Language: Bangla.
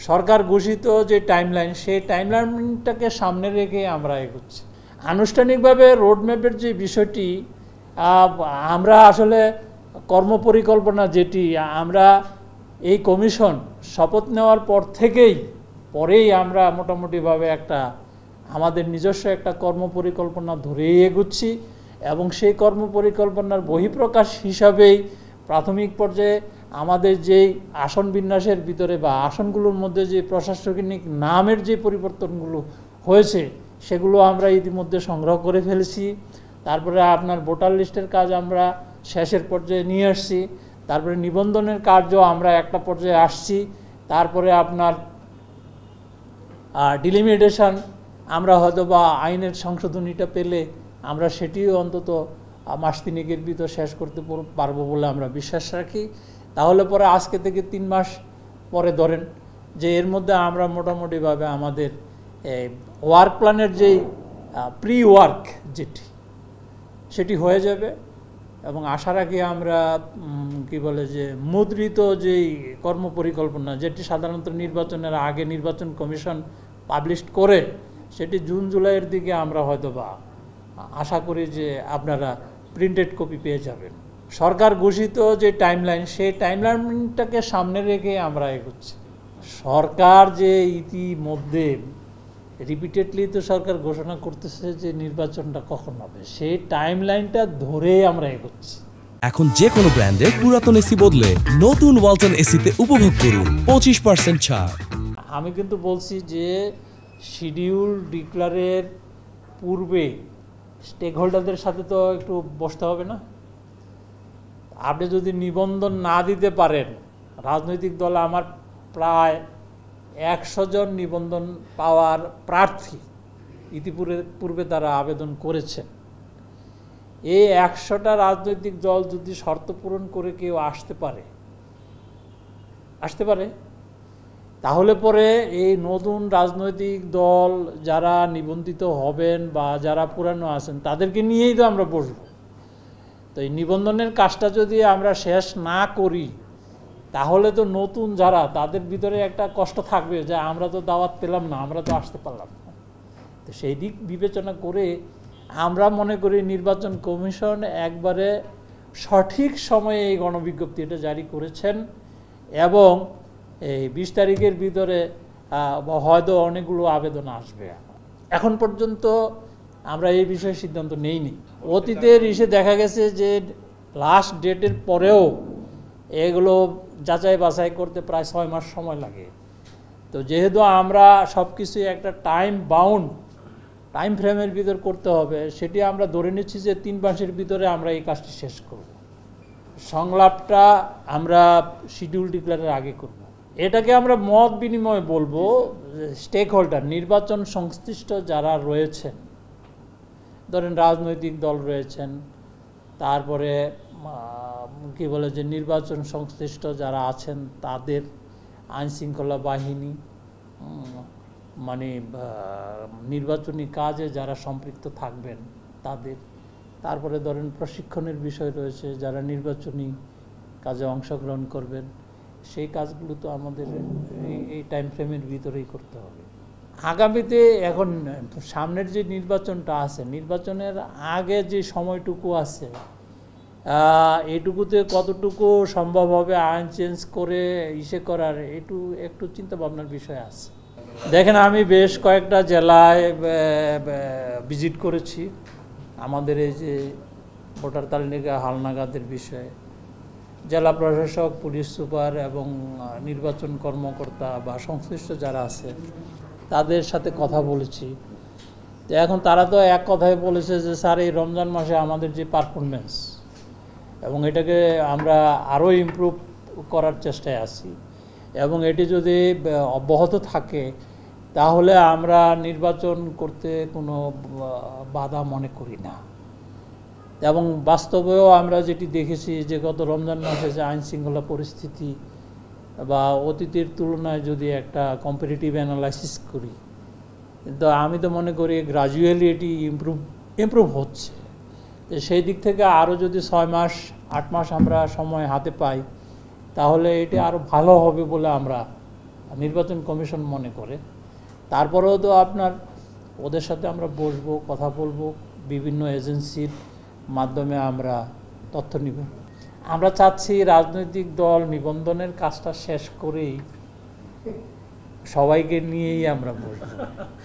সরকার ঘোষিত যে টাইমলাইন সেই টাইমলাইনটাকে সামনে রেখে আমরা এগোচ্ছি। আনুষ্ঠানিকভাবে রোডম্যাপের যে বিষয়টি আমরা আসলে কর্মপরিকল্পনা যেটি আমরা এই কমিশন শপথ নেওয়ার পর থেকেই পরেই আমরা মোটামুটিভাবে একটা আমাদের নিজস্ব একটা কর্মপরিকল্পনা ধরেই এগুচ্ছি এবং সেই কর্মপরিকল্পনার বহিঃপ্রকাশ হিসাবেই প্রাথমিক পর্যায়ে আমাদের যেই আসন বিন্যাসের ভিতরে বা আসনগুলোর মধ্যে যে প্রশাসনিক নামের যে পরিবর্তনগুলো হয়েছে সেগুলো আমরা ইতিমধ্যে সংগ্রহ করে ফেলেছি। তারপরে আপনার ভোটার লিস্টের কাজ আমরা শেষের পর্যায়ে নিয়ে আসছি। তারপরে নিবন্ধনের কার্য আমরা একটা পর্যায়ে আসছি। তারপরে আপনার ডিলিমিটেশন আমরা হয়তো বা আইনের সংশোধনীটা পেলে আমরা সেটিও অন্তত মাস তিনেকের ভিতর শেষ করতে পারবো বলে আমরা বিশ্বাস রাখি। তাহলে পরে আজকে থেকে 3 মাস পরে ধরেন যে এর মধ্যে আমরা মোটামুটিভাবে আমাদের ওয়ার্ক প্ল্যানের যেই প্রি ওয়ার্ক যেটি সেটি হয়ে যাবে এবং আশা রাখি আমরা কি বলে যে মুদ্রিত যেই কর্মপরিকল্পনা যেটি সাধারণত নির্বাচনের আগে নির্বাচন কমিশন পাবলিশ করে সেটি জুন জুলাইয়ের দিকে আমরা হয়তো বা আশা করি যে আপনারা প্রিন্টেড কপি পেয়ে যাবেন। সরকার ঘোষিত যে টাইমলাইন সেই টাইমলাইনটাকে সামনে রেখে আমরা এগোচ্ছি। সরকার যে ইতিমধ্যে রিপিটেডলি তো সরকার ঘোষণা করতেছে যে নির্বাচনটা কখন হবে, সেই টাইমলাইনটা ধরে আমরা এগোচ্ছি। এখন যে কোনো ব্র্যান্ডের পুরাতন এসি বদলে নতুন ওয়ালটন এসিতে উপভোগ করুন 25% ছাড়। আমি কিন্তু বলছি যে শিডিউল ডিক্লারের পূর্বে স্টেক হোল্ডারদের সাথে তো একটু বসতে হবে না? আপনি যদি নিবন্ধন না দিতে পারেন, রাজনৈতিক দল আমার প্রায় 100 জন নিবন্ধন পাওয়ার প্রার্থী ইতিপূর্বে তারা আবেদন করেছেন। এই 100টা রাজনৈতিক দল যদি শর্ত পূরণ করে কেউ আসতে পারে তাহলে পরে এই নতুন রাজনৈতিক দল যারা নিবন্ধিত হবেন বা যারা পুরানো আছেন তাদেরকে নিয়েই তো আমরা বসবো। তো এই নিবন্ধনের কাজটা যদি আমরা শেষ না করি তাহলে তো নতুন যারা তাদের ভিতরে একটা কষ্ট থাকবে যে আমরা তো দাওয়াত পেলাম না, আমরা তো আসতে পারলাম না। তো সেই দিক বিবেচনা করে আমরা মনে করি নির্বাচন কমিশন একবারে সঠিক সময়ে এই গণবিজ্ঞপ্তিটা জারি করেছেন এবং এই 20 তারিখের ভিতরে হয়তো অনেকগুলো আবেদন আসবে। এখন পর্যন্ত আমরা এই বিষয়ে সিদ্ধান্ত নেইনি। অতীতের ইসে দেখা গেছে যে লাস্ট ডেটের পরেও এগুলো যাচাই বাছাই করতে প্রায় 6 মাস সময় লাগে। তো যেহেতু আমরা সব কিছুই একটা টাইম ফ্রেমের ভিতর করতে হবে, সেটি আমরা ধরে নিচ্ছি যে 3 মাসের ভিতরে আমরা এই কাজটি শেষ করব। সংলাপটা আমরা শিডিউল ডিক্লারের আগে করব। এটাকে আমরা মত বিনিময় বলবো। স্টেক হোল্ডার নির্বাচন সংশ্লিষ্ট যারা রয়েছেন, ধরেন রাজনৈতিক দল রয়েছেন, তারপরে কি বলে যে নির্বাচন সংশ্লিষ্ট যারা আছেন তাদের, আইনশৃঙ্খলা বাহিনী, মানে নির্বাচনী কাজে যারা সম্পৃক্ত থাকবেন তাদের, তারপরে ধরেন প্রশিক্ষণের বিষয় রয়েছে যারা নির্বাচনী কাজে অংশগ্রহণ করবেন, সেই কাজগুলো তো আমাদের এই টাইম ফ্রেমের ভিতরেই করতে হবে। আগামীতে এখন সামনের যে নির্বাচনটা আছে, নির্বাচনের আগে যে সময়টুকু আছে এইটুকুতে কতটুকু সম্ভব হবে আইন চেঞ্জ করে করার একটু চিন্তা ভাবনার বিষয় আছে। দেখেন, আমি বেশ কয়েকটা জেলায় ভিজিট করেছি আমাদের এই যে ভোটার তালিকা হালনাগাদের বিষয়ে। জেলা প্রশাসক, পুলিশ সুপার এবং নির্বাচন কর্মকর্তা বা সংশ্লিষ্ট যারা আছে তাদের সাথে কথা বলেছি। তো এখন তারা তো এক কথায় বলেছে যে স্যার, এই রমজান মাসে আমাদের যে পারফরমেন্স এবং এটাকে আমরা আরও ইমপ্রুভ করার চেষ্টায় আছি এবং এটি যদি অব্যাহত থাকে তাহলে আমরা নির্বাচন করতে কোনো বাধা মনে করি না। এবং বাস্তবেও আমরা যেটি দেখেছি যে গত রমজান মাসে যে আইনশৃঙ্খলা পরিস্থিতি বা অতীতের তুলনায় যদি একটা কম্পারেটিভ অ্যানালাইসিস করি, কিন্তু আমি তো মনে করি গ্রাজুয়ালি এটি ইমপ্রুভ হচ্ছে। সেই দিক থেকে আরও যদি 6 মাস 8 মাস আমরা সময় হাতে পাই তাহলে এটি আরও ভালো হবে বলে আমরা নির্বাচন কমিশন মনে করে। তারপরেও তো আপনার ওদের সাথে আমরা বসবো, কথা বলবো, বিভিন্ন এজেন্সির মাধ্যমে আমরা তথ্য নিব। আমরা চাচ্ছি রাজনৈতিক দল নিবন্ধনের কাজটা শেষ করেই সবাইকে নিয়েই আমরা বসবো।